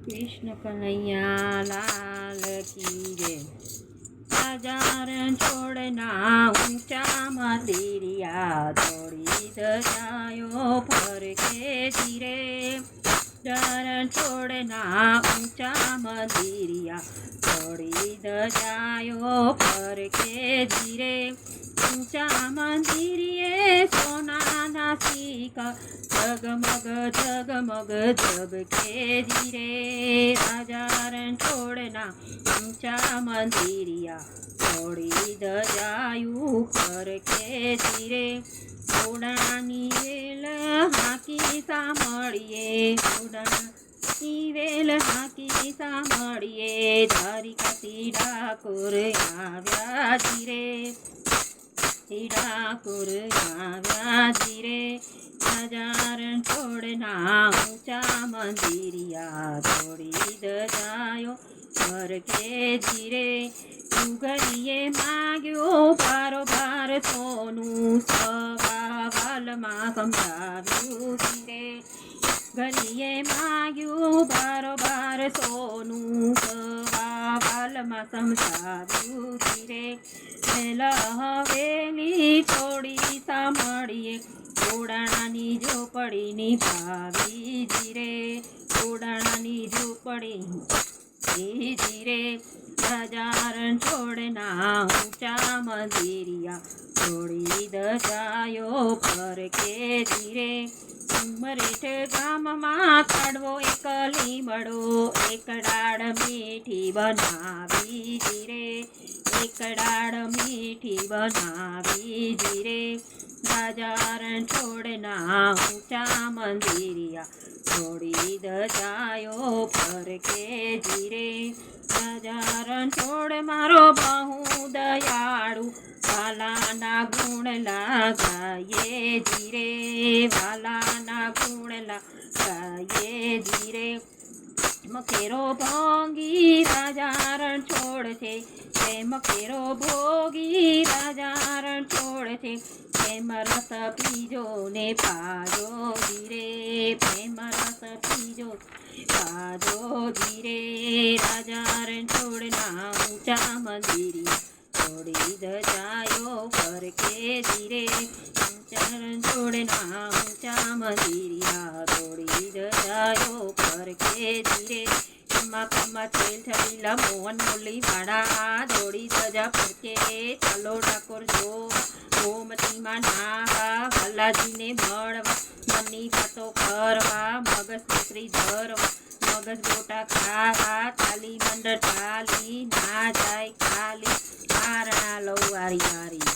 कृष्ण कन्हैया लाल की जय। बाजार छोड़ना ऊंचा मंदिरिया, थोड़ी जायो फर के धीरे। बाजार छोड़ना ऊंचा मंदिरिया, थोड़ी जायो फर के धीरे। ऊंचा मंदिरिये सोना ना सीका, जगमग जगमग जग के धीरे। बाजार छोड़ना ऊंचा मंदिरिया, थोड़ी दजायु पर के धीरे। घोडानी वेल हाकी सामळिए, घोडानी वेल हाकी सामळिए। धारिकाती ડાકોર આવ્યા ધીરે, ડાકોર આવ્યા ધીરે। बाजार छोड़ना ऊंचा मंदिरिया, थोड़ी दजायो घर के धीरे। घरिये माग्यो बारोबार सोनू, सवाल मां समझाव्यू धीरे। घरिये माग्यो बारोबार सोनू, सवाल मां समझाव्यू धीरे। हवेली थोड़ी सामळिए, ઘોડાણાની ઝોપડીની ભાવી ધીરે। ઘોડાણાની ઝોપડી ધીરે। बाजार छोड़ना ऊंचा मंदिरिया, थोड़ी दजायो पर के धीरे। उमरेठ गाम मां काढवो एक લીમડો, એક ડાળ મીઠી બનાવી ધીરે। એક ડાળ મીઠી બનાવી ધીરે। बाजार छोड़ना ऊंचा मंदिरिया, थोड़ी दजायो पर के धीरे। बाजार छोड़ मारो बहु दयाळु, वालाना गुण लगाये धीरे। वालाना गुण लगाये धीरे। मकेरो भोगी राजारण छोड़ छे, मकेरो भोगी राजारण छोड़ छे। प्रेम रस पीजो ने पाजो धीरे, प्रेम रस पीजो पाजो धीरे। राजारण छोड़ना ऊंचा मंदिरिया, थोड़ी दजायो पर के धीरे। राजारण छोड़ना ऊंचा मंदिरिया, थोड़ी दजायो पर के धीरे। कम्मा कम्मा छेल छबीला मोहन मुरली वाड़ा, जोड़ी सजा पर के चलो ડાકોર જો। ગોમતીમાં નાહવા ભલાજીને મળવા, મનની વાતો કરવા, મગજ મિશ્રી ધરવા, મગજ ગોટા ખાવા। થાલી મંડળ થાલી ના જાય ખાલી, કારણા લો વારી વારી।